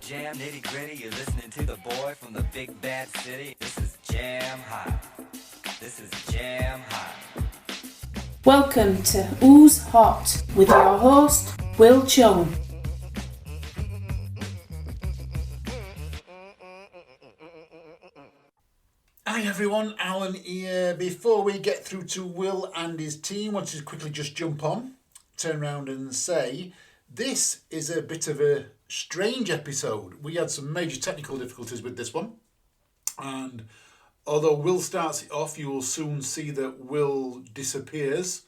Jam nitty gritty, you're listening to the boy from the big bad city. This is Jam Hot. This is Jam Hot. Welcome to Who's Hot with your host, Wil Chung. Hi everyone, Alan here. Before we get through to Will and his team, I want to quickly just jump on, turn around and say, this is a bit of a strange episode. We had some major technical difficulties with this one. And although Will starts it off, you will soon see that Will disappears.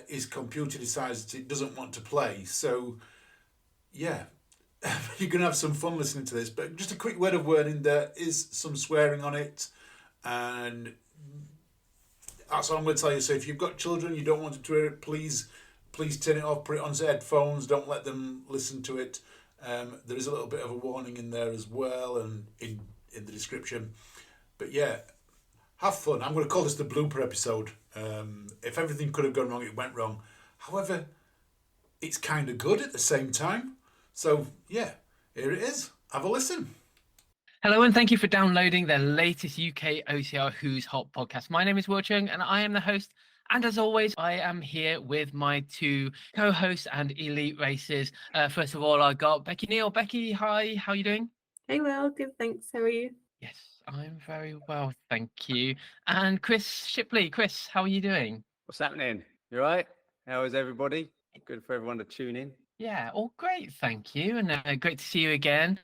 His computer decides that it doesn't want to play. So, yeah, you're going to have some fun listening to this. But just a quick word of warning, there is some swearing on it. And that's all I'm going to tell you. So if you've got children, you don't want to hear it, please turn it off, put it on headphones, don't let them listen to it. There is a little bit of a warning in there as well and in the description. But yeah, have fun. I'm going to call this the blooper episode. If everything could have gone wrong, it went wrong. However, it's kind of good at the same time. So yeah, here it is. Have a listen. Hello and thank you for downloading the latest UKOCR Who's Hot podcast. My name is Wil Chung and I am the host. And as always, I am here with my two co-hosts and elite racers. First of all, I got Becky, Neal. Becky, hi, how are you doing? Hey, Will, good, thanks. How are you? Yes, I'm very well, thank you. And Chris Shipley. Chris, how are you doing? What's happening? You all right? How is everybody? Good for everyone to tune in. Yeah, all great, thank you, and great to see you again.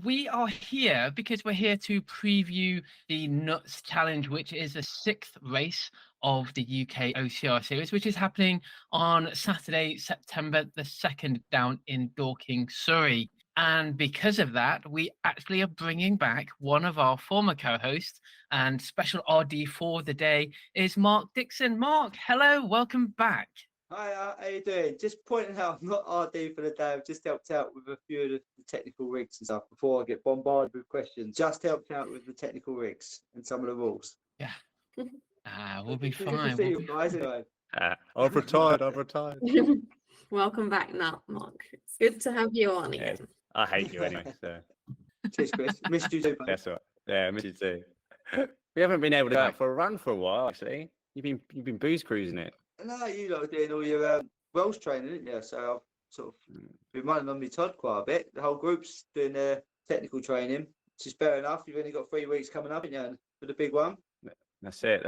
We are here because we're here to preview the Nuts Challenge, which is the 6th race of the UK OCR series, which is happening on Saturday, September the 2nd, down in Dorking, Surrey. And because of that, we actually are bringing back one of our former co-hosts, and special RD for the day is Mark Dixon. Mark, hello, welcome back. Hi, how you doing? Just pointing out, I'm not RD for the day. I've just helped out with a few of the technical rigs and stuff before I get bombarded with questions. Just helped out with the technical rigs and some of the rules. Yeah. We'll be fine. Good to see you guys anyway. I've retired. Welcome back, Mark. It's good to have you on again. Yeah, I hate you anyway. So. Cheers, Chris. Missed you too, buddy. That's all right. Yeah, I miss you too. We haven't been able to go out for a run for a while, actually. You've been booze cruising it. No, you lot are doing all your Welsh training, didn't you? So I've sort of been running on my Todd quite a bit. The whole group's doing their technical training, which is fair enough. You've only got 3 weeks coming up, haven't you, for the big one? That's it.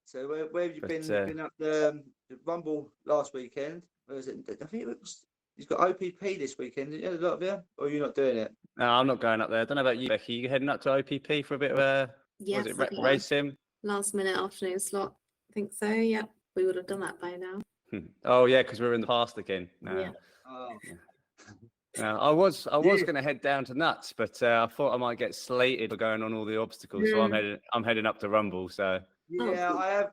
So where have you been? You've been up the Rumble last weekend. Where was it? I think it was. You've got OPP this weekend, didn't you? A lot of you? Or are you not doing it? No, I'm not going up there. I don't know about you, Becky. You heading up to OPP for a bit of a race sim? Last minute afternoon slot. I think so, yeah. We would have done that by now. Oh yeah, because we're in the past again. No. Yeah. Oh. No, I was going to head down to Nuts, but I thought I might get slated for going on all the obstacles. So I'm heading up to Rumble. So yeah, I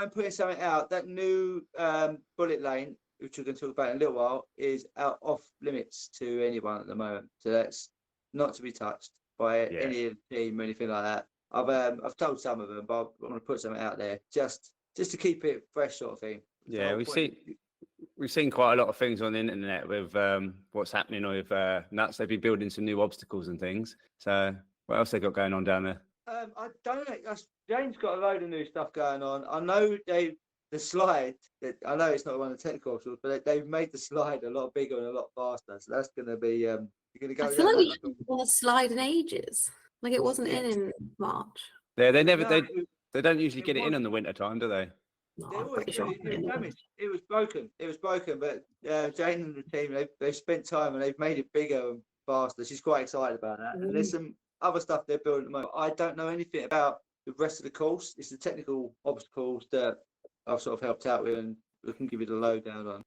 am putting something out. That new bullet lane, which we're going to talk about in a little while, is out off limits to anyone at the moment. So that's not to be touched by any of the team or anything like that. I've told some of them, but I'm going to put something out there just to keep it fresh, sort of thing. Yeah, we've seen quite a lot of things on the internet with what's happening with Nuts. They've been building some new obstacles and things. So what else they got going on down there? I don't know. Jane's got a load of new stuff going on. I know the slide. I know it's not one of the technical obstacles, but they've made the slide a lot bigger and a lot faster. So that's going to be. You're going to go. I feel like we haven't won a slide in ages. Like it wasn't in March. Yeah, they never. They don't usually get it in the winter time, do they? No, It I'm pretty sure. was damaged. It was broken. But Jane and the team, they've spent time and they've made it bigger and faster. She's quite excited about that. And there's some other stuff they're building at the moment. I don't know anything about the rest of the course. It's the technical obstacles that I've sort of helped out with, and we can give you the lowdown on.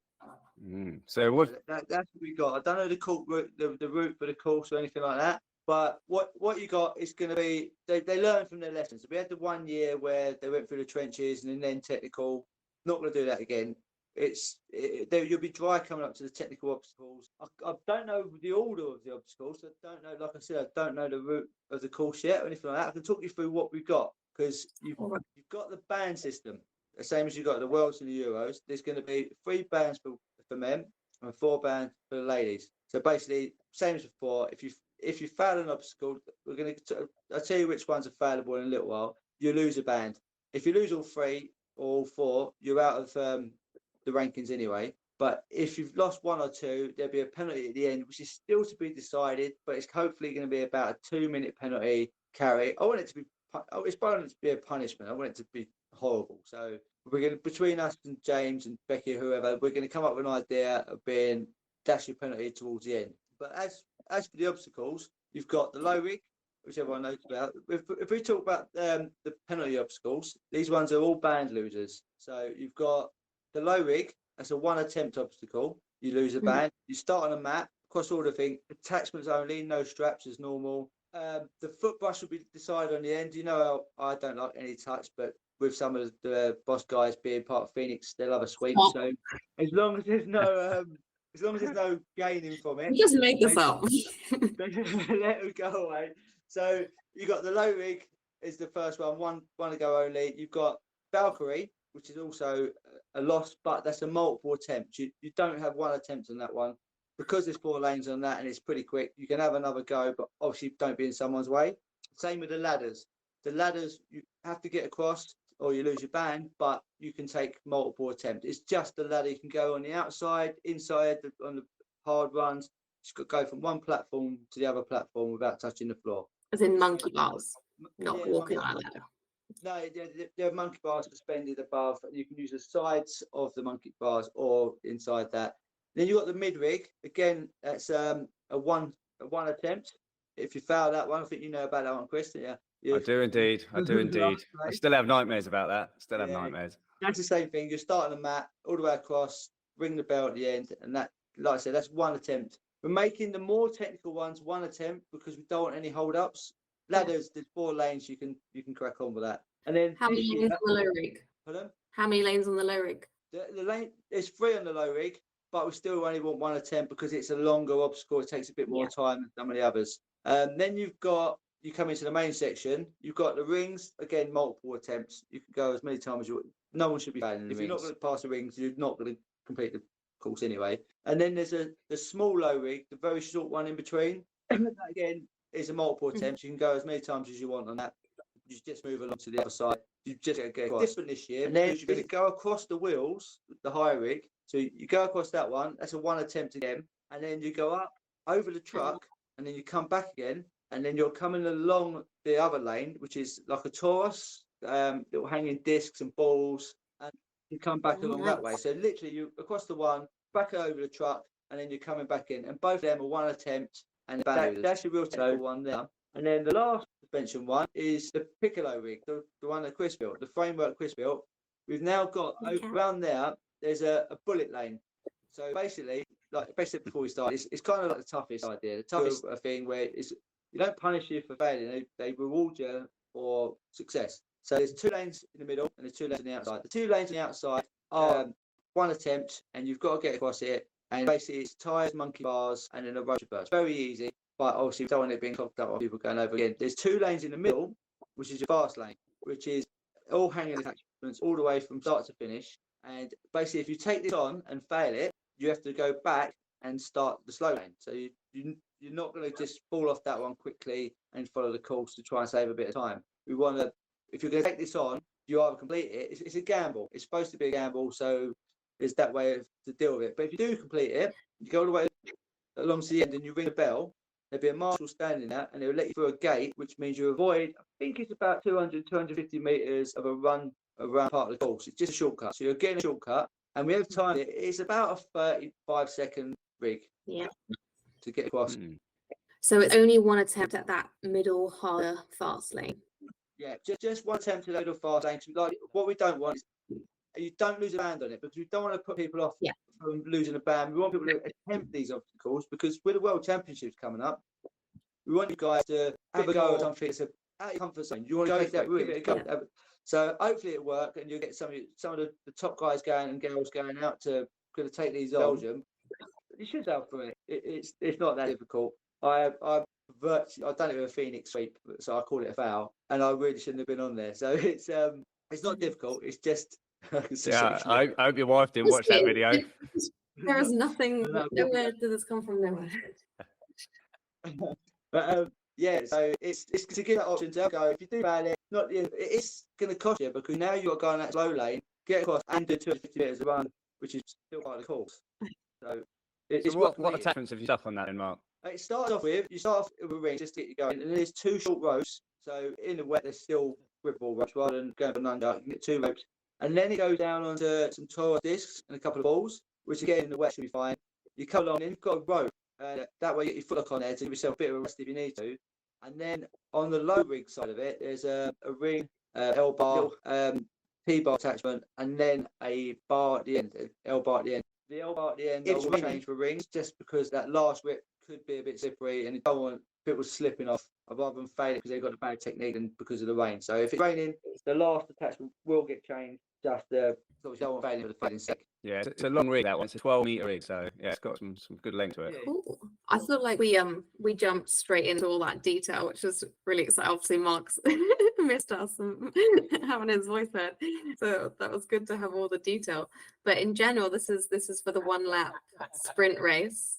So that's what we got. I don't know the route for the course or anything like that. But what you got is going to be, they learn from their lessons. We had the 1 year where they went through the trenches and then technical. Not going to do that again. You'll be dry coming up to the technical obstacles. I don't know the order of the obstacles. I don't know, like I said, I don't know the route of the course yet or anything like that. I can talk you through what we've got, because you've got the band system, the same as you've got the Worlds and the Euros. There's going to be 3 bands for men and 4 bands for the ladies. So basically, same as before. If you fail an obstacle, I'll tell you which ones are failable in a little while. You lose a band. If you lose all 3 or all 4, you're out of the rankings anyway. But if you've lost 1 or 2, there'll be a penalty at the end, which is still to be decided. But it's hopefully going to be about a 2-minute penalty carry. I want it to be. It's bound to be a punishment. I want it to be horrible. So we're going to, between us and James and Becky, whoever, we're going to come up with an idea of being dash your penalty towards the end. But as for the obstacles, you've got the low rig, which everyone knows about. If we talk about the penalty obstacles, these ones are all band losers. So you've got the low rig. That's a 1 attempt obstacle. You lose a band. You start on a mat, across all the thing, attachments only, no straps as normal. The foot brush will be decided on the end. You know, I don't like any touch, but with some of the boss guys being part of Phoenix, they'll have a sweep. So as long as there's no gaining from it, Just make this up. let it go away. So you got the low rig is the first one to go only. You've got Valkyrie, which is also a loss, but that's a multiple attempt. You don't have 1 attempt on that one. Because there's 4 lanes on that and it's pretty quick, you can have another go, but obviously don't be in someone's way. Same with the ladders. The ladders, you have to get across or you lose your band, but you can take multiple attempts. It's just the ladder. You can go on the outside, inside, on the hard runs. Just go from one platform to the other platform without touching the floor. As in monkey bars, not walking on a ladder. No, there are monkey bars suspended above. You can use the sides of the monkey bars or inside that. Then you've got the mid rig. Again, that's a one attempt. If you fail that one, I think you know about that one, Chris. Yeah. I do indeed. I still have nightmares about that. Still have nightmares. That's the same thing. You start on the mat all the way across, ring the bell at the end, and that, like I said, that's 1 attempt. We're making the more technical ones 1 attempt because we don't want any hold-ups. Ladders, there's 4 lanes. You can crack on with that. And then how many lanes on the low rig? Pardon? How many lanes on the low rig? The lane, there's 3 on the low rig, but we still only want 1 attempt because it's a longer obstacle. It takes a bit more time than some of the others. Then you come into the main section. You've got the rings, again, multiple attempts. You can go as many times as you want. No one should be failing the rings. If you're not going to pass the rings, you're not going to complete the course anyway. And then there's the small low rig, the very short one in between. That again is a multiple attempt. You can go as many times as you want on that. You just move along to the other side. You just get across. Different this year. And then you're going to go across the wheels, the high rig. So you go across that one. That's a 1 attempt again. And then you go up over the truck, and then you come back again. And then you're coming along the other lane, which is like a Taurus, little hanging discs and balls, and you come back along that way. So literally, you across the one, back over the truck, and then you're coming back in. And both of them are 1 attempt, and that's your real technical one there. And then the last suspension one is the Piccolo rig, the one that Chris built, the framework Chris built. We've now got around there. There's a bullet lane. So basically, like before we start, it's kind of like the toughest idea, the toughest thing where you don't punish you for failing; they reward you for success. So there's 2 lanes in the middle and there's 2 lanes on the outside. The 2 lanes on the outside are 1 attempt, and you've got to get across it. And basically, it's tyres, monkey bars, and then a rotor burst. Very easy, but obviously, we don't want it being clogged up or people going over again. There's 2 lanes in the middle, which is your fast lane, which is all hanging attachments all the way from start to finish. And basically, if you take this on and fail it, you have to go back and start the slow lane. So you're not going to just fall off that one quickly and follow the course to try and save a bit of time. We want to, if you're going to take this on, you either complete it. It's a gamble. It's supposed to be a gamble, so there's that way to deal with it. But if you do complete it, you go all the way along to the end and you ring a bell, there'll be a marshal standing there and they'll let you through a gate, which means you avoid, I think it's about 250 metres of a run around part of the course. It's just a shortcut. So you're getting a shortcut, and we have time. It's about a 35-second rig to get across. So it's only 1 attempt at that middle harder fast lane. Yeah, just 1 attempt at the middle fast lane. Like, what we don't want is you don't lose a band on it, because we don't want to put people off from losing a band. We want people to attempt these obstacles, because with the World Championships coming up, we want you guys to have a go at something that's out of your comfort zone. You want to take that route. So hopefully it'll work, and you'll get some of the top guys going and girls going out to take these on. Belgium. You should have for it. It's not that difficult. I don't have a Phoenix sweep, so I call it a foul, and I really shouldn't have been on there. So it's not difficult. It's just I hope your wife didn't watch that video. There is nothing. No, Nowhere did this come from? Nowhere. But yeah, so it's to give that option to go. If you do bad, it is going to cost you because now you've got to go on that slow lane, get across, and do 250 meters of run, which is still part of the course. So it's So what attachments have you stuck on that then, Mark? It starts off with a ring just to get you going, and there's 2 short ropes. So in the wet, there's still gripball ropes rather than going for none. You can get 2 ropes, and then it goes down onto some Torah discs and a couple of balls, which again in the wet should be fine. You come along, and you've got a rope. That way you get your foot lock on there to give yourself a bit of a rest if you need to. And then on the low rig side of it, there's a ring, L bar, P-bar attachment, and then a bar at the end, L bar at the end. The L bar at the end will change for rings just because that last rip could be a bit slippery and you don't want people slipping off. I'd rather than fail it because they've got a bad technique and because of the rain. So if it's raining, the last attachment will get changed. Just so we don't want failing for the failing sec. Yeah, it's a long rig that one. It's a 12-meter rig, so yeah, it's got some good length to it. Cool. I feel like we jumped straight into all that detail, which was really exciting. Obviously, Mark's missed us and having his voice heard, so that was good to have all the detail. But in general, this is for the 1 lap sprint race,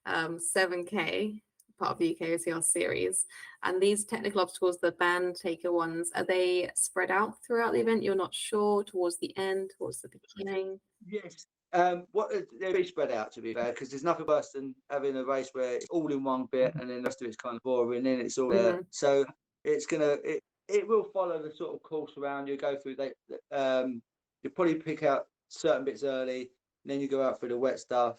7K, part of the UKOCR series. And these technical obstacles, the band taker ones, are they spread out throughout the event? You're not sure, towards the end, towards the beginning? Yes. They'll be spread out, to be fair, because there's nothing worse than having a race where it's all in one bit and then the rest of it's kind of boring and then it's all there. So it's it will follow the sort of course around. You go through you probably pick out certain bits early, and then you go out through the wet stuff.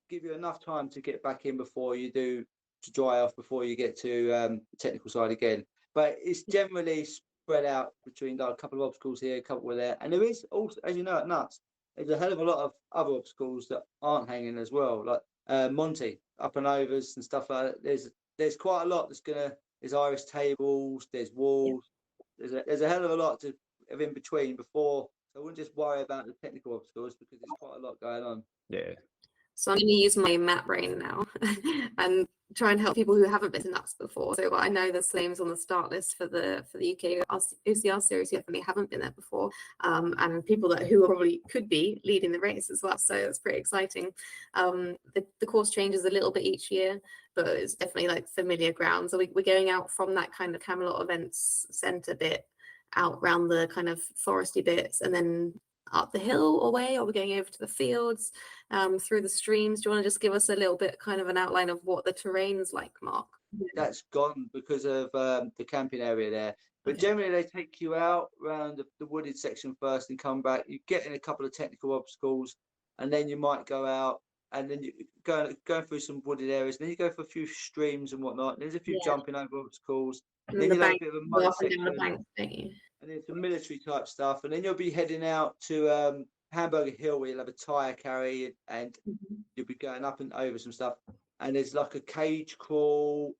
Give you enough time to get back in before you do to dry off before you get to the technical side again. But it's generally spread out between like, a couple of obstacles here, a couple there, and there is also, as you know, at Nuts, there's a hell of a lot of other obstacles that aren't hanging as well, like Monty, up and overs and stuff like that. There's quite a lot there's Irish tables, there's walls, there's a hell of a lot of in between before. So I wouldn't just worry about the technical obstacles because there's quite a lot going on. Yeah. So I'm going to use my map brain now and try and help people who haven't been to Nuts before. So I know there's names on the start list for the UK OCR series who definitely haven't been there before, and people who probably could be leading the race as well. So it's pretty exciting. The course changes a little bit each year, but it's definitely like familiar ground. So we're going out from that kind of Camelot Events Centre bit out around the kind of foresty bits and then up the hill away, or we're going over to the fields, through the streams. Do you want to just give us a little bit kind of an outline of what the terrain's like, Mark? That's gone because of the camping area there. But generally they take you out around the wooded section first and come back. You get in a couple of technical obstacles and then you might go out and then you go through some wooded areas. And then you go for a few streams and whatnot. There's a few jumping over obstacles. And then the you have bank, a bit of a mud section. the bank, don't you? And then some military type stuff, and then you'll be heading out to Hamburger Hill where you'll have a tyre carry and you'll be going up and over some stuff. And there's like a cage crawl.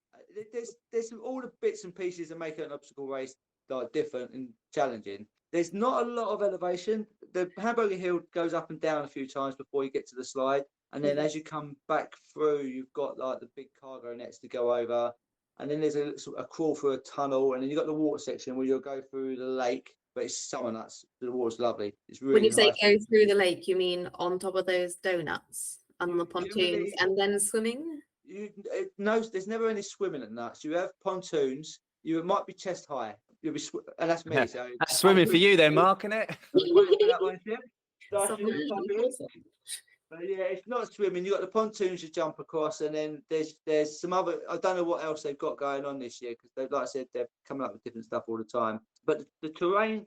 There's all the bits and pieces that make an obstacle race like different and challenging. There's not a lot of elevation. The Hamburger Hill goes up and down a few times before you get to the slide, and then as you come back through, you've got like the big cargo nets to go over. And then there's a crawl through a tunnel, and then you've got the water section where you'll go through the lake, but it's summer nuts. The water's lovely. It's really When you say nice. go through the lake, you mean on top of those donuts on the pontoons and then swimming? No, there's never any swimming at Nuts. You have pontoons. You might be chest high. You'll be, and that's me. So that's swimming for you then, Mark, isn't it? But yeah, it's not swimming. You've got the pontoons you jump across, and then there's some other. I don't know what else they've got going on this year because, like I said, they're coming up with different stuff all the time. But the terrain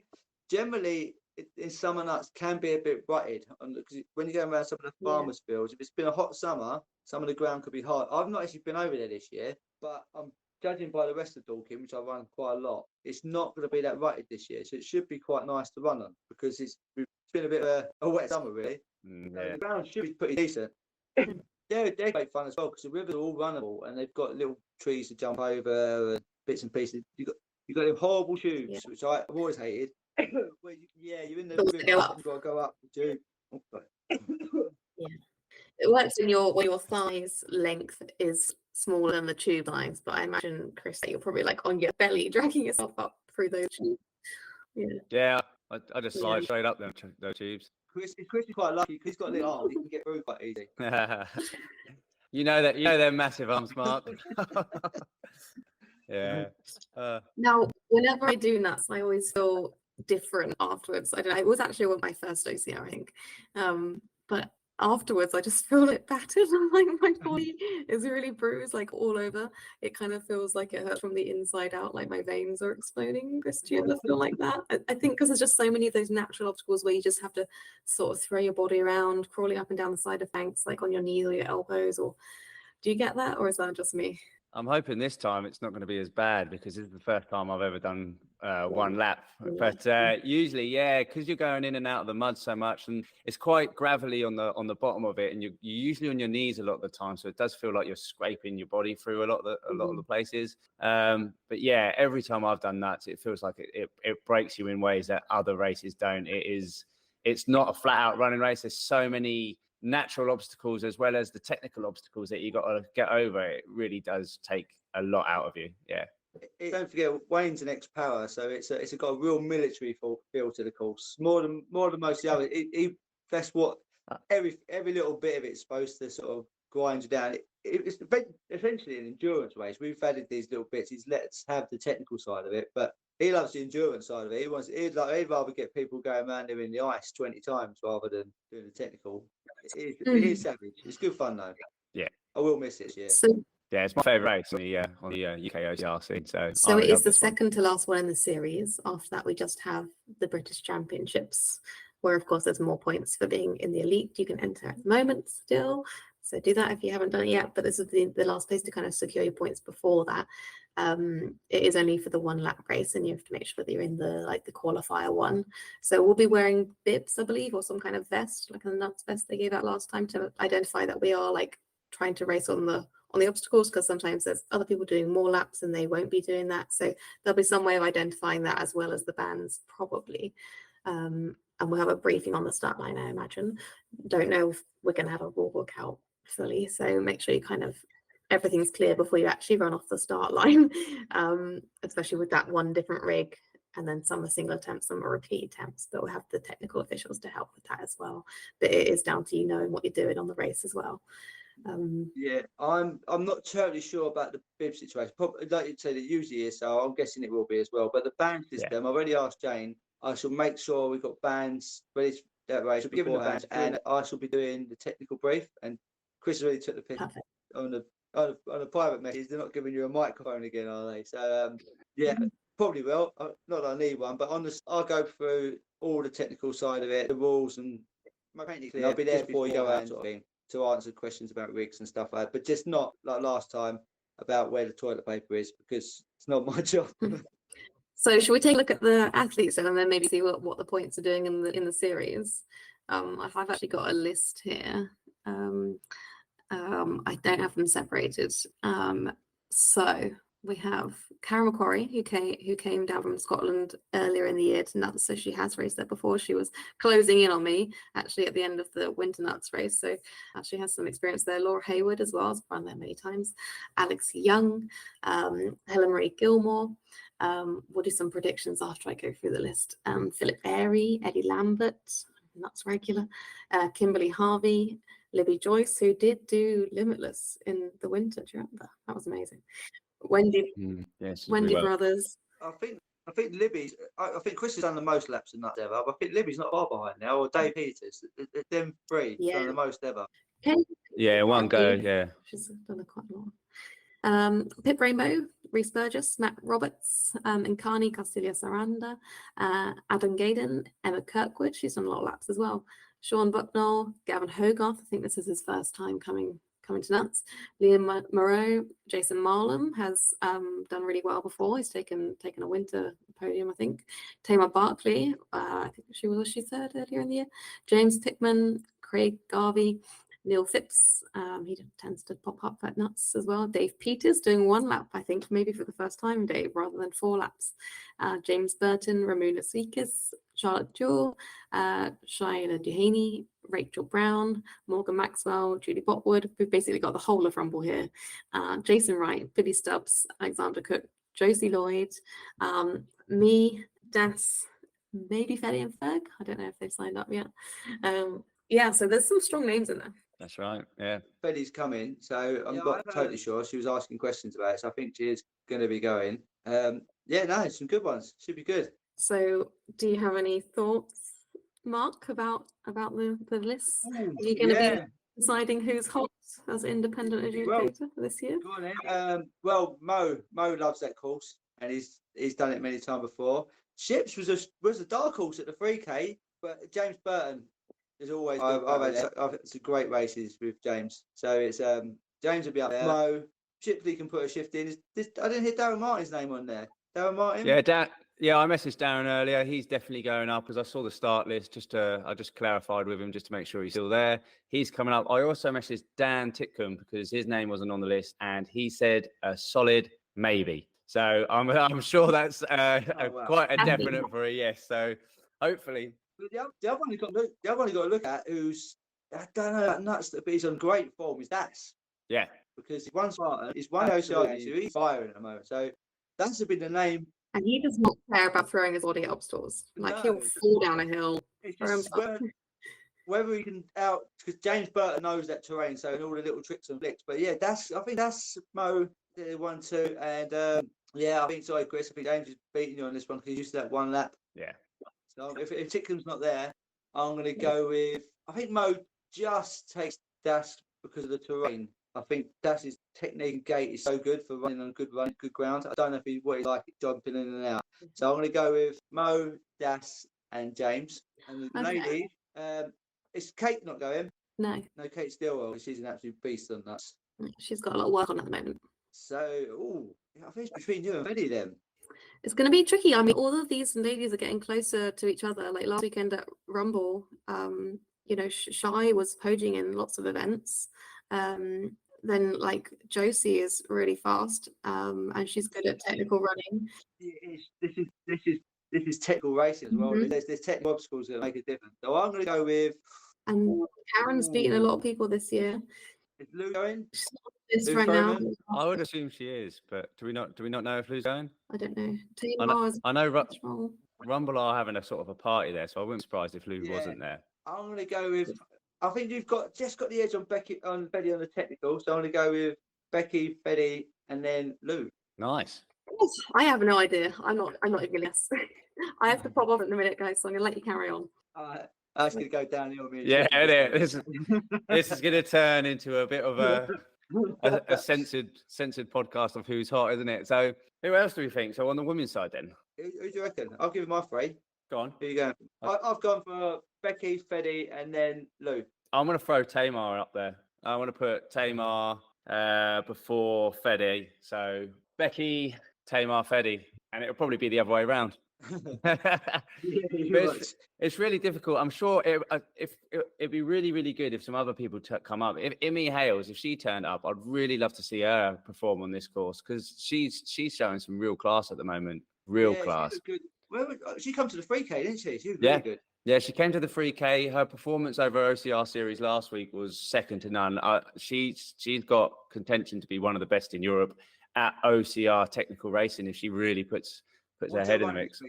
generally in summer Nuts can be a bit rutted. Because when you go around some of the farmers' fields, if it's been a hot summer, some of the ground could be hard. I've not actually been over there this year, but I'm judging by the rest of Dorking, which I run quite a lot. It's not going to be that rutted this year, so it should be quite nice to run on because it's been a bit of a wet summer really. The ground should be pretty decent. They're great fun as well because the rivers are all runnable and they've got little trees to jump over and bits and pieces. You got them horrible tubes, which I've always hated. Where you're in the river, you've got to go up the tube. It works when your thighs length is smaller than the tube lines, but I imagine, Chris, that you're probably like on your belly dragging yourself up through those tubes. Yeah, I just slide straight up those tubes. Chris is quite lucky because he's got little arms. He can get through quite easy. You know they're massive arms, Mark. Yeah. Now, whenever I do nuts, I always feel different afterwards. I don't know. It was actually with my first OCR, I think. But afterwards, I just feel it battered. Like my body is really bruised, like all over. It kind of feels like it hurts from the inside out, like my veins are exploding. Chris, do you ever feel like that? I think because there's just so many of those natural obstacles where you just have to sort of throw your body around, crawling up and down the side of banks, like on your knees or your elbows. Or do you get that, or is that just me? I'm hoping this time it's not going to be as bad because this is the first time I've ever done one lap. But usually, yeah, because you're going in and out of the mud so much, and it's quite gravelly on the bottom of it, and you're usually on your knees a lot of the time, so it does feel like you're scraping your body through a lot of the places. But yeah, every time I've done nuts, it feels like it breaks you in ways that other races don't. It's not a flat out running race. There's so many natural obstacles as well as the technical obstacles that you got to get over. It really does take a lot out of you. Yeah. Don't forget, Wayne's an ex-power, so it's got a real military feel to the course, more than most of the others. That's what every little bit of it's supposed to sort of grind you down. It's essentially an endurance race. We've added these little bits. He's let us have the technical side of it, but he loves the endurance side of it. He'd rather get people going around there in the ice 20 times rather than doing the technical. It is savage. It's good fun though. Yeah, I will miss it. Yeah. So yeah, it's my favourite race on the UKOCR scene. So it is the second to last one in the series. After that, we just have the British Championships, where of course there's more points for being in the elite. You can enter at the moment still, so do that if you haven't done it yet. But this is the last place to kind of secure your points before that. It is only for the 1 lap race, and you have to make sure that you're in the qualifier one. So we'll be wearing bibs, I believe, or some kind of vest, like a nuts vest they gave out last time, to identify that we are like trying to race on the obstacles, because sometimes there's other people doing more laps and they won't be doing that. So there'll be some way of identifying that, as well as the bands probably. And we'll have a briefing on the start line, I imagine. Don't know if we're going to have a rule book out fully, so make sure you kind of everything's clear before you actually run off the start line, especially with that one different rig. And then some are single attempts, some are repeat attempts, but we'll have the technical officials to help with that as well. But it is down to you knowing what you're doing on the race as well. Yeah, I'm not totally sure about the bib situation. Probably, like you said, it usually is, so I'm guessing it will be as well. But the band system, I've already asked Jane. I shall make sure we've got bands ready for that race beforehand, and I shall be doing the technical brief. And Chris already took the pick on a private message. They're not giving you a microphone again, are they? So yeah, probably will. Not that I need one, but I'll go through all the technical side of it, the rules, and I'll be there before you go out, sort of thing, to answer questions about rigs and stuff like that, but just not like last time about where the toilet paper is, because it's not my job. So should we take a look at the athletes and then maybe see what the points are doing in the series? I've actually got a list here. I don't have them separated. So we have Karen McQuarrie, who came down from Scotland earlier in the year to nuts, so she has raced there before. She was closing in on me actually at the end of the winter nuts race, so she has some experience there. Laura Hayward as well, has run there many times. Alex Young, Helen Marie Gilmore. We'll do some predictions after I go through the list. Philip Airy, Eddie Lambert, nuts regular, Kimberly Harvey, Libby Joyce, who did do Limitless in the winter. Do you remember? That was amazing. Wendy Brothers. I think Libby's. I think Chris has done the most laps in nuts ever. But I think Libby's not far behind now, or Dave Peters. Them three done the most ever. Yeah, one go. Yeah, she's done quite a lot. Pip Rainbow, Reese Burgess, Matt Roberts, Nkani Castilla Saranda, Adam Gaydon, Emma Kirkwood. She's done a lot of laps as well. Sean Bucknell, Gavin Hogarth. I think this is his first time coming to nuts. Liam Moreau, Jason Marlum has done really well before. He's taken a winter podium, I think. Tamar Barkley, I think she third earlier in the year. James Pickman, Craig Garvey, Neal Phipps, he tends to pop up at nuts as well. Dave Peters doing 1 lap, I think, maybe for the first time, Dave, rather than 4 laps. James Burton, Ramona Seekers, Charlotte Jewell, Shaila Duhaney, Rachel Brown, Morgan Maxwell, Julie Botwood. We've basically got the whole of Rumble here. Jason Wright, Billy Stubbs, Alexander Cook, Josie Lloyd, me, Das, maybe Fetty and Ferg. I don't know if they've signed up yet. Yeah, so there's some strong names in there. That's right. Yeah. Betty's coming, so I'm not totally sure. She was asking questions about it, so I think she is going to be going. Yeah, no, some good ones. Should be good. So, do you have any thoughts, Mark, about the list? Are you going to be deciding who's hot as independent educator for this year? Go on then. Well, Mo loves that course, and he's done it many times before. Ships was a dark horse at the 3K, but James Burton is always. I've had some great races with James, so it's James will be up there. Mo Shipley can put a shift in. I didn't hear Darren Martin's name on there. Darren Martin. Yeah, I messaged Darren earlier. He's definitely going up, as I saw the start list. I just clarified with him just to make sure he's still there. He's coming up. I also messaged Dan Titcombe because his name wasn't on the list, and he said a solid maybe. So I'm sure that's quite a definite for a yes. So hopefully. The other one you got to look at, who's I don't know that nuts, but he's on great form. Is Das? Yeah. Because he's one OCR, so he's firing at the moment. So that's been the name. And he does not care about throwing his body up obstacles. Like he'll fall down a hill. Whether he can because James Burton knows that terrain, so all the little tricks and flicks. But yeah, I think that's Mo 1-2, and yeah, I think sorry, Chris. I think James is beating you on this one because he used that one lap. Yeah. So if Titcombe's not there, I'm going to go with. I think Mo just takes Das because of the terrain. I think Das's technique and gait is so good for running on good ground. I don't know if what he's like jumping in and out. So I'm going to go with Mo, Das, and James. And the lady, is Kate not going? No, Kate Stillwell. She's an absolute beast on that. She's got a lot of work on at the moment. So, I think it's between you and Betty then. It's going to be tricky. I mean, all of these ladies are getting closer to each other. Like last weekend at Rumble, Shy was podiuming in lots of events. Then like Josie is really fast, and she's good at technical running. This is technical racing as well. There's technical obstacles that make a difference. So I'm going to go with. And Karen's beaten a lot of people this year. Is Lou going? She's right now. I would assume she is, but do we not know if Lou's going? I don't know. I know Rumble are having a sort of a party there, so I wouldn't be surprised if Lou wasn't there. I'm going to go with. I think you've got the edge on Betty on the technical, so I'm going to go with Becky, Betty, and then Lou. Nice. I have no idea. I'm not even going to guess. I have to pop off in a minute, guys, so I'm going to let you carry on. I was going to go downhill. Yeah, this is going to turn into a bit of a censored podcast of who's hot, isn't it? So who else do we think? So on the women's side then? Who do you reckon? I'll give my three. Go on. Who you going? I've gone for Becky, Fetty, and then Lou. I'm going to throw Tamar up there. I want to put Tamar before Fetty. So Becky, Tamar, Fetty, and it'll probably be the other way around. It's really difficult. I'm sure it'd be really, really good if some other people come up. If Imi Hales, if she turned up, I'd really love to see her perform on this course because she's showing some real class at the moment. Real class. She come to the 3K, didn't she? She was really good. Yeah, she came to the 3K. Her performance over OCR series last week was second to none. She's got contention to be one of the best in Europe at OCR technical racing if she really puts her head in the mix.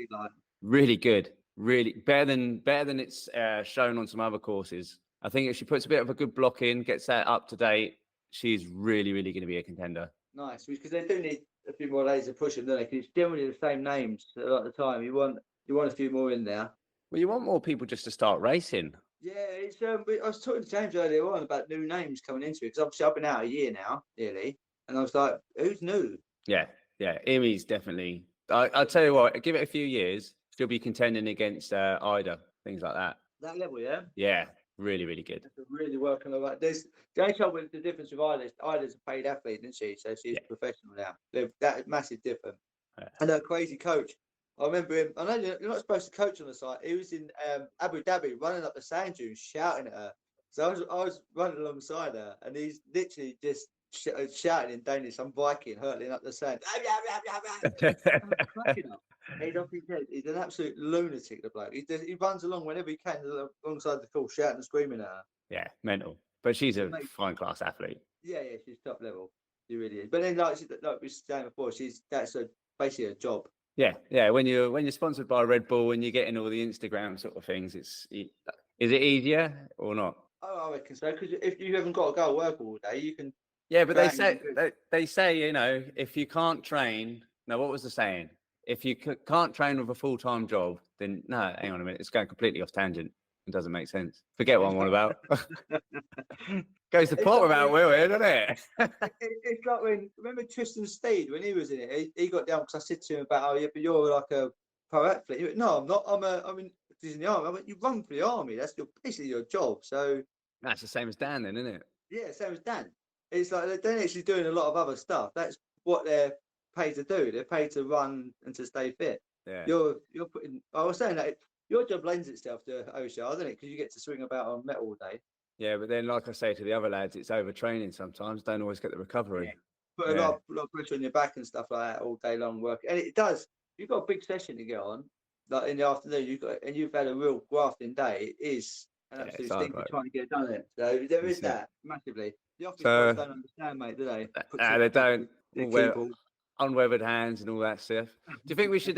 Really good, really better than it's shown on some other courses. I think if she puts a bit of a good block in, gets that up to date, she's really, really going to be a contender. Nice, because they do need a few more days to push them, don't they? Because it's generally the same names a lot of the time. You want a few more in there. Well, you want more people just to start racing. Yeah, it's. I was talking to James earlier on about new names coming into it because obviously I've been out a year now, nearly, and I was like, who's new? Yeah. Imi's definitely. I'll tell you what. Give it a few years, she'll be contending against Ida, things like that. That level, yeah. Yeah, really, really good. Really working on that. There's the only trouble with the difference with Ida. Ida's a paid athlete, isn't she? So she's professional now. That massive difference. Yeah. And her crazy coach. I remember him. I know you're not supposed to coach on the site. He was in Abu Dhabi, running up the sand dunes, shouting at her. So I was running alongside her, and he's literally just shouting in Danish, "I'm Viking," hurtling up the sand. He's an absolute lunatic, the bloke. He runs along whenever he can alongside the course, shouting and screaming at her. Yeah, mental. But she's a fine class athlete. Yeah, she's top level. She really is. But then, like we were saying before, that's basically a job. Yeah. When you're sponsored by Red Bull and you're getting all the Instagram sort of things, is it easier or not? Oh, I reckon so. Because if you haven't got to go to work all day, you can. Yeah, but train. they say, you know, if you can't train, no, what was the saying? If you can't train with a full-time job, then no, hang on a minute, it's going completely off tangent. It doesn't make sense. Forget what I'm on about. Goes the plot without Will here, doesn't it? It's like remember Tristan Steed when he was in it? He got down because I said to him about, oh yeah, but you're like a pro athlete. He went, no, I'm not. I'm in the army. I went, you run for the army. That's basically your job. So That's the same as Dan, then, isn't it? yeah, same as Dan. It's like they're actually doing a lot of other stuff. That's what they're paid to do. They're paid to run and to stay fit. Yeah. You're putting. I was saying that your job lends itself to OCR, doesn't it? Because you get to swing about on metal all day. Yeah, but then, like I say to the other lads, it's overtraining sometimes. Don't always get the recovery. Yeah. Put a lot of pressure on your back and stuff like that all day long work, and it does. You've got a big session to get on, like in the afternoon. You've had a real grafting day. It is an absolute stinker trying to get done it. So there is that massively. The office guys don't understand, mate, do they? They don't. Unweathered hands and all that stuff. Do you think we should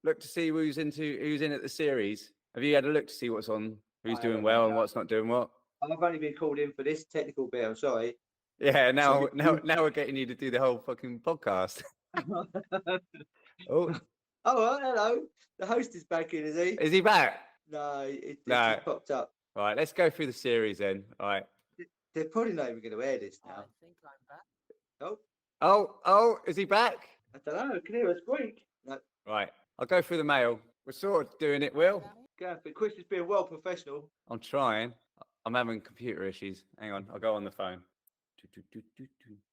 look to see who's in at the series? Have you had a look to see what's on, who's doing well and what's not doing what? I've only been called in for this technical bit. I'm sorry. Yeah, now we're getting you to do the whole fucking podcast. Oh, hello. The host is back in, is he? Is he back? No, it just popped up. All right, let's go through the series then. All right. They're probably not even going to air this now. I think I'm back. Oh, is he back? I don't know. I can hear a squeak. No. Right, I'll go through the mail. We're sort of doing it, Will. But Chris is being well professional. I'm trying. I'm having computer issues. Hang on, I'll go on the phone.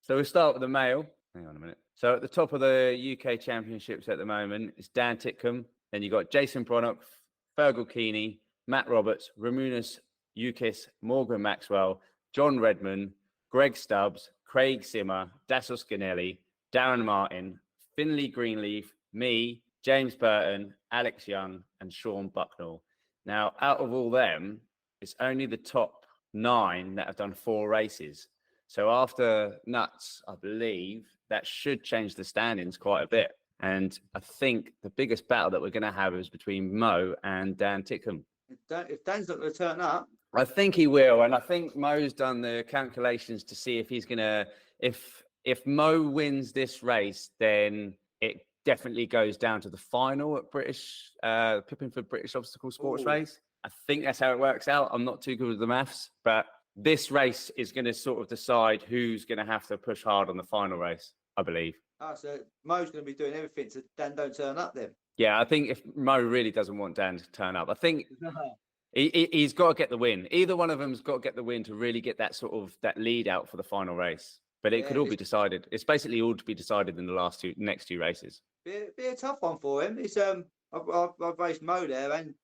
So we'll start with the mail. Hang on a minute. So at the top of the UK Championships at the moment, it's Dan Titcombe. Then you've got Jason Bronnock, Fergal Keeney, Matt Roberts, Ramunas Ukis, Morgan Maxwell, John Redman, Greg Stubbs, Craig Simmer, Dassos Ganelli, Darren Martin, Finley Greenleaf, me, James Burton, Alex Young, and Sean Bucknell. Now, out of all them, it's only the top 9 that have done 4 races. So after Nuts, I believe that should change the standings quite a bit. And I think the biggest battle that we're going to have is between Mo and Dan Titcombe. If Dan's not going to turn up, I think he will, and I think Mo's done the calculations to see if he's gonna. If Mo wins this race, then it definitely goes down to the final at Pippingford British Obstacle Sports Race. I think that's how it works out. I'm not too good with the maths, but this race is going to sort of decide who's going to have to push hard on the final race, I believe. So Mo's going to be doing everything so Dan don't turn up then. Yeah, I think if Mo really doesn't want Dan to turn up, I think he's got to get the win. Either one of them's got to get the win to really get that sort of that lead out for the final race. But it could all be decided. It's basically all to be decided in the next two races. Be a tough one for him. It's I've raced Mo there and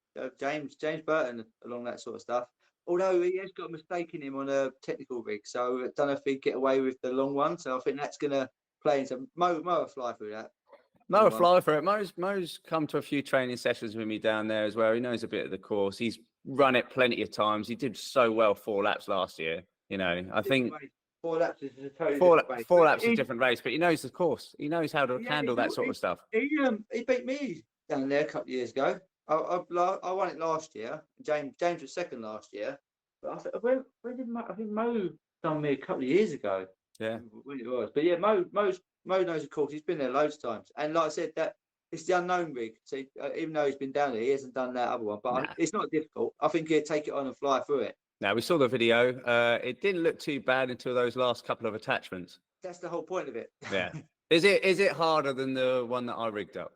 James Burton along that sort of stuff. Although he has got a mistake in him on a technical rig, so I don't know if he'd get away with the long one. So I think that's going to play into Mo will fly through that. Mo will fly for it. Mo's come to a few training sessions with me down there as well. He knows a bit of the course. He's run it plenty of times. He did so well 4 laps last year. You know, I think 4 laps is a totally four different laps is a different race, but he knows the course. He knows how to handle that sort of stuff. He beat me down there a couple of years ago. I won it last year. James was second last year. But I thought, where did Mo? I think Mo done me a couple of years ago. Yeah, when it was. But yeah, Mo knows the course. He's been there loads of times. And like I said, that it's the unknown rig. So even though he's been down there, he hasn't done that other one. But it's not difficult. I think he'll take it on and fly through it. Now, we saw the video. It didn't look too bad until those last couple of attachments. That's the whole point of it. Yeah. Is it harder than the one that I rigged up?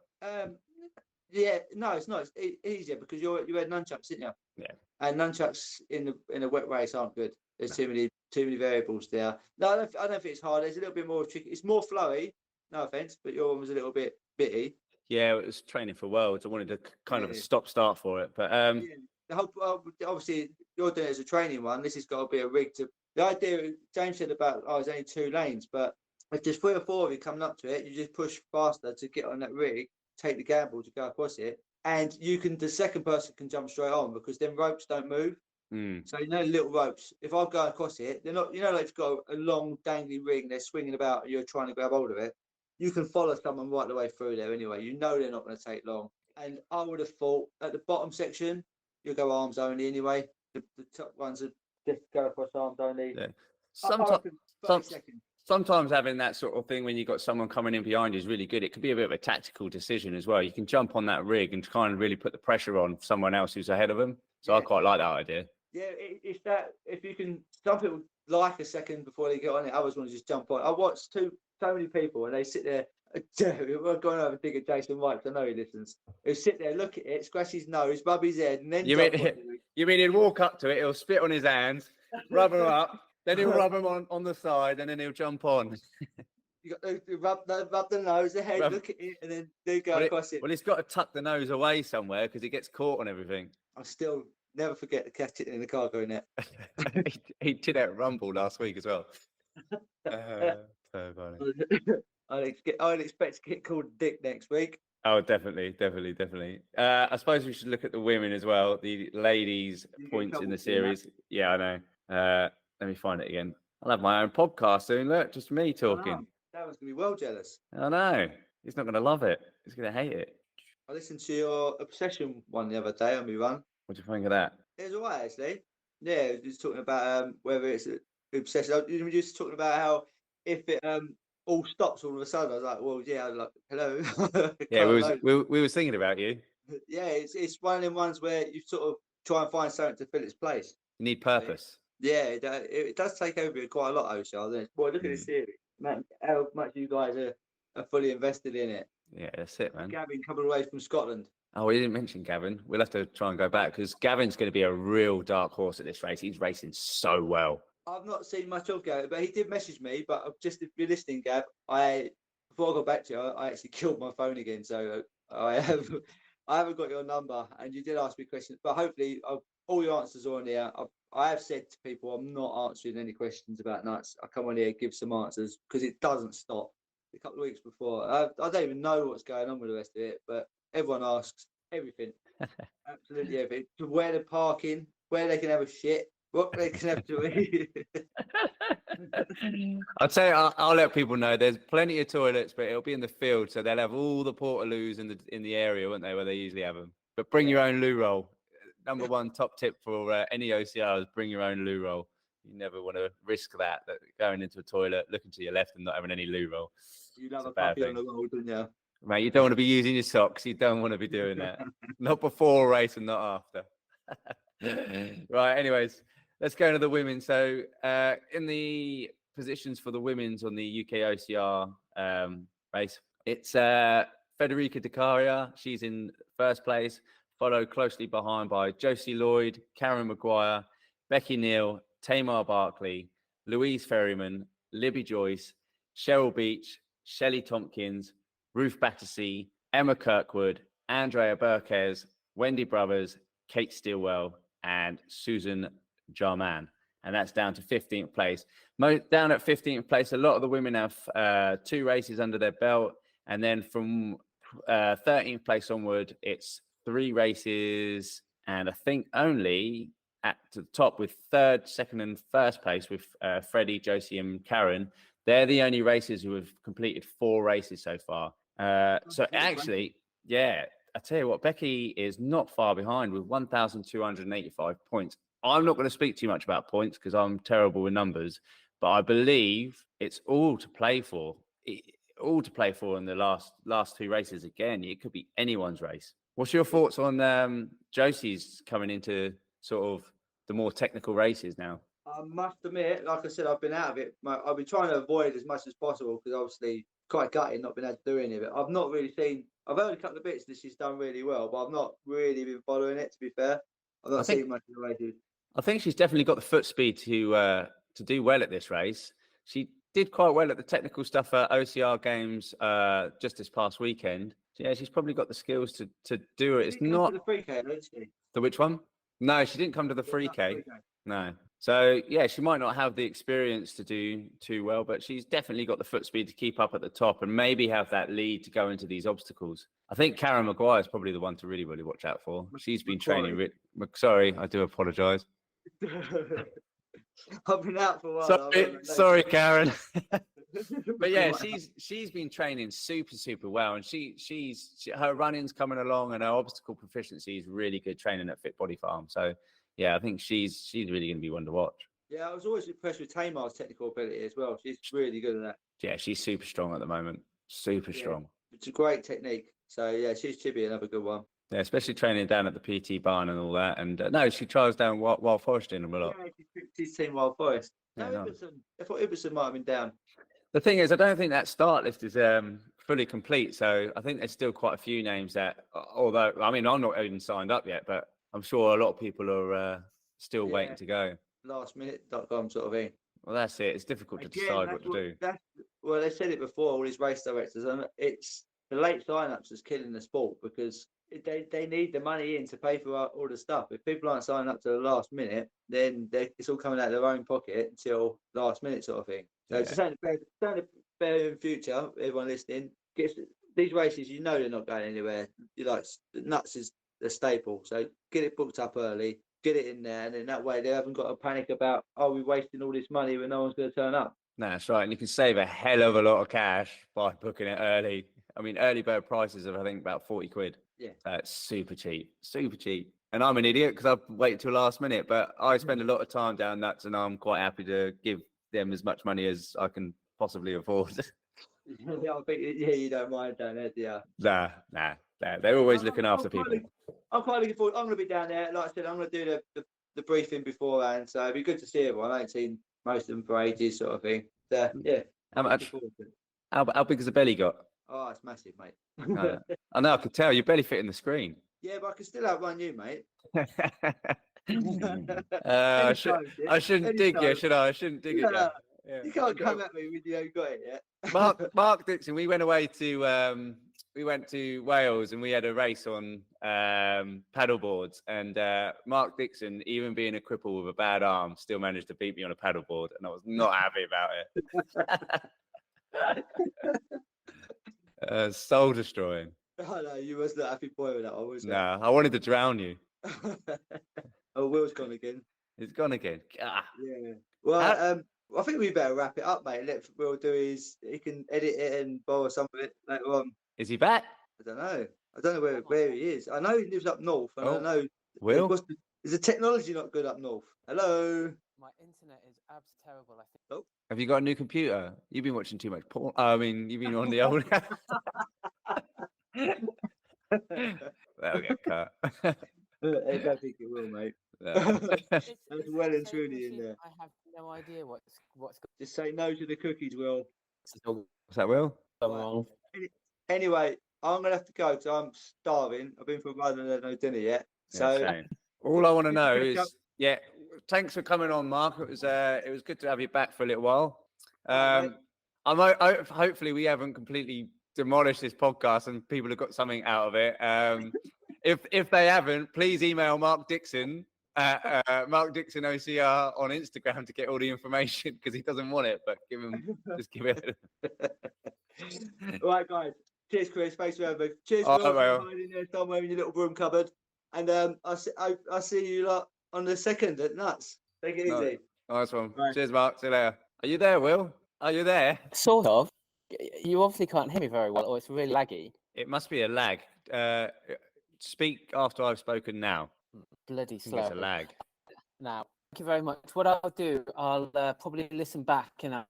Yeah, no, it's not. It's easier because you had nunchucks, didn't you? Yeah. And nunchucks in a wet race aren't good. There's too many variables there. No, I don't think it's harder. It's a little bit more tricky. It's more flowy. No offense, but your one was a little bit bitty. Yeah, it was training for Worlds. I wanted to kind of a stop-start for it, but the whole obviously you're doing it as a training one. This has got to be a rig to. The idea James said about there's only 2 lanes, but if there's 3 or 4 of you coming up to it, you just push faster to get on that rig, take the gamble to go across it, and the second person can jump straight on because then ropes don't move. So little ropes. If I go across it, they're not. Like you've got a long dangly rig and they're swinging about, and you're trying to grab hold of it. you can follow someone right the way through there anyway. You know they're not going to take long. And I would have thought at the bottom section, you'll go arms only anyway. The top ones are just go across arms only. Yeah. I reckon 30 seconds. Sometimes having that sort of thing when you've got someone coming in behind you is really good. It could be a bit of a tactical decision as well. You can jump on that rig and kind of really put the pressure on someone else who's ahead of them. So I quite like that idea. Yeah, it's that if you can, some people like a second before they get on it. Others want to just jump on. I watched so many people and they sit there. We're going to have a dig at Jason White because I know he listens. He'll sit there, look at it, scratch his nose, rub his head, and then you mean he'd walk up to it, he'll spit on his hands, rub them up, then he'll rub them on the side, and then he'll jump on. You got to rub the nose, the head, look at it, and then do go across it. Well, he's got to tuck the nose away somewhere because it gets caught on everything. I still never forget to catch it in the cargo net. he did that at Rumble last week as well. So funny. I'd expect to get called Dick next week. Oh, definitely. I suppose we should look at the women as well. The ladies' points in the series. Yeah, I know. Let me find it again. I'll have my own podcast soon. Look, just me talking. That was going to be well jealous. I know. He's not going to love it. He's going to hate it. I listened to your obsession one the other day on my run. What do you think of that? It was all right, actually. Yeah, it was just talking about whether it's an obsession. You were just talking about how if it all stops all of a sudden, I was like, well, yeah, I was like, hello. Yeah, we were thinking about you. Yeah, it's one of them ones where you sort of try and find something to fill its place. You need purpose. Yeah, it does take over quite a lot, OCR. Boy, look at this series. Man, how much you guys are fully invested in it. Yeah, that's it, man. Gavin coming away from Scotland. Oh, we didn't mention Gavin. We'll have to try and go back because Gavin's going to be a real dark horse at this race. He's racing so well. I've not seen much of Gavin, but he did message me. But just if you're listening, Gav, before I got back to you, I actually killed my phone again. So I haven't got your number, and you did ask me questions. But hopefully, all your answers are on here. I have said to people, I'm not answering any questions about nuts. I come on here, give some answers because it doesn't stop. A couple of weeks before, I don't even know what's going on with the rest of it, but everyone asks everything, absolutely everything. To where they're parking, where they can have a shit, what they can have to eat. I'll tell you, I'll let people know. There's plenty of toilets, but it'll be in the field, so they'll have all the portaloos in the area, won't they, where they usually have them. But bring your own loo roll. Number one top tip for any OCRs: bring your own loo roll. You never want to risk that going into a toilet, looking to your left and not having any loo roll. You love a puppy on the road, don't you? Mate, you don't want to be using your socks. You don't want to be doing that. Not before a race and not after. Right, anyways, let's go to the women. So in the positions for the women's on the UKOCR race, it's Federica Decaria. She's in first place, followed closely behind by Josie Lloyd, Karen Maguire, Becky Neal, Tamar Barkley, Louise Ferryman, Libby Joyce, Cheryl Beach, Shelley Tompkins, Ruth Battersea, Emma Kirkwood, Andrea Burkes, Wendy Brothers, Kate Stilwell, and Susan Jarman. And that's down to 15th place. Down at 15th place, a lot of the women have 2 races under their belt. And then from 13th place onward, it's 3 races. And I think only at the top with 3rd, 2nd, and 1st place with Freddie, Josie, and Karen. They're the only racers who have completed 4 races so far. So actually, yeah, I tell you what, Becky is not far behind with 1,285 points. I'm not going to speak too much about points because I'm terrible with numbers, but I believe it's all to play for. All to play for in the last 2 races. Again, it could be anyone's race. What's your thoughts on Josie's coming into sort of the more technical races now? I must admit, like I said, I've been out of it. I've been trying to avoid as much as possible because obviously quite gutted not been able to do any of it. I've not really seen. I've heard a couple of bits that she's done really well, but I've not really been following it. To be fair, I've not seen much of the races. I think she's definitely got the foot speed to do well at this race. She did quite well at the technical stuff at OCR games just this past weekend. So yeah, she's probably got the skills to do it. It's not the 3K, didn't she? The which one? No, she didn't come to the 3K. No. So yeah, she might not have the experience to do too well, but she's definitely got the foot speed to keep up at the top and maybe have that lead to go into these obstacles. I think Karen Maguire is probably the one to really watch out for. She's been training. Sorry, I do apologise. I've been out for a while. Sorry, Karen. But yeah, she's been training super well, and her running's coming along, and her obstacle proficiency is really good training at Fit Body Farm. So yeah, I think she's really going to be one to watch. Yeah, I was always impressed with Tamar's technical ability as well. She's really good at that. Yeah, she's super strong at the moment. Super strong. It's a great technique. So yeah, should be another good one. Yeah, especially training down at the PT barn and all that. And no, she trials down Wild Forest in them a lot. Yeah, she's seen Wild Forest. Yeah, No, nice. I thought Ibbotson might have been down. The thing is, I don't think that start list is fully complete. So I think there's still quite a few names that, although, I mean, I'm not even signed up yet, but I'm sure a lot of people are still waiting to go. Lastminute.com sort of thing. Well, that's it. It's difficult to decide what to do. Well, they said it before, all these race directors, and it's the late sign-ups is killing the sport because they need the money in to pay for all the stuff. If people aren't signing up to the last minute, then it's all coming out of their own pocket until last minute sort of thing. So it's something to bear in future, everyone listening. These races, you know they're not going anywhere. You like, nuts is a staple. So get it booked up early, get it in there, and then that way they haven't got to panic about, we're wasting all this money when no one's going to turn up. No, that's right. And you can save a hell of a lot of cash by booking it early. I mean, early bird prices are, I think, about 40 quid. Yeah. That's super cheap. And I'm an idiot because I've waited till last minute, but I spend a lot of time down nuts and I'm quite happy to give them as much money as I can possibly afford. Yeah, I think, you don't mind down there, do you? Nah. They're always looking after people. I'm quite looking forward. I'm going to be down there. Like I said, I'm going to do the briefing beforehand, so it'd be good to see everyone. I ain't seen most of them for ages, sort of thing. So, yeah. How much? How big has the belly got? Oh, it's massive, mate. I know, I could tell. Your belly fit in the screen. Yeah, but I can still outrun you, mate. I shouldn't dig you, should I? I shouldn't dig it. Yeah. You can't come at me with you ain't got it yet. Mark Dixon, we went away to Wales and we had a race on paddle boards, and Mark Dixon, even being a cripple with a bad arm, still managed to beat me on a paddle board, and I was not happy about it. Soul destroying. Oh no, you was not happy boy with that one, was it? No, I wanted to drown you. Oh, Will's gone again. It's gone again. Ah. Yeah. Well, I think we better wrap it up, mate. Let Will do he can edit it and borrow some of it later on. Is he back? I don't know where he is. I know he lives up north, and I know Will. Is the technology not good up north? Hello. My internet is absolutely terrible, I think. Oh. Have you got a new computer? You've been watching too much porn. I mean, you've been on the old. That'll get cut. I don't think it will, mate. That's well and truly in there. I have no idea what's. Just say no to the cookies, Will. What's that, Will? Wrong. Anyway, I'm gonna have to go because I'm starving. I've been for a run and had no dinner yet. So all I want to know is, thanks for coming on, Mark. It was good to have you back for a little while. Hopefully we haven't completely demolished this podcast and people have got something out of it. If they haven't, please email Mark Dixon at Mark Dixon OCR on Instagram to get all the information, because he doesn't want it, but just give it. All right, guys. Cheers, Chris. Thanks for having me. Cheers, Will. Hiding there somewhere in your little room cupboard. And I'll see you lot on the 2nd at Nuts. Take it easy. Nice one. Right. Cheers, Mark. See you later. Are you there, Will? Are you there? Sort of. You obviously can't hear me very well, or it's really laggy. It must be a lag. Speak after I've spoken now. Bloody I think slow. it's a lag. Now, thank you very much. What I'll do, I'll probably listen back and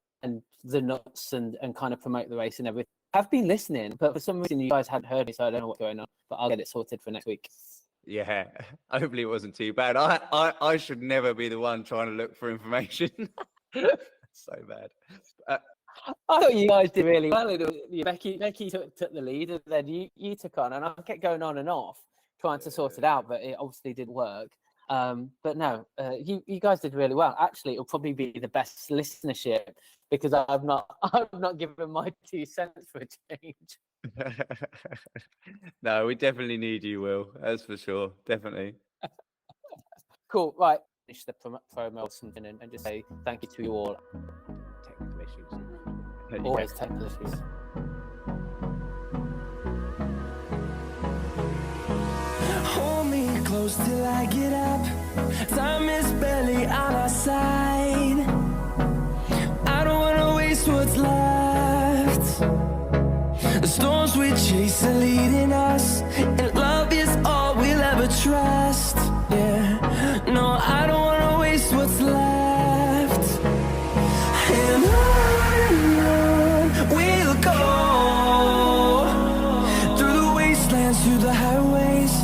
the nuts and kind of promote the race and everything. I've been listening, but for some reason you guys hadn't heard me, so I don't know what's going on. But I'll get it sorted for next week. Yeah, hopefully it wasn't too bad. I should never be the one trying to look for information. So bad. I thought you guys did really well. Becky took the lead, and then you took on, and I kept going on and off trying to sort it out, but it obviously didn't work. But no, you guys did really well. Actually, it'll probably be the best listenership because I've not given my 2 cents for a change. No, we definitely need you, Will. That's for sure. Definitely. Cool. Right. Finish the promo or something and just say thank you to you all. Technical issues. Always technical issues. Hold me close till I get up. Time is barely on our side. I don't wanna waste what's left. The storms we chase are leading us, and love is all we'll ever trust. Yeah, no, I don't wanna waste what's left. And on we'll go, through the wastelands, through the highways,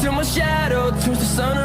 till my shadow turns to sun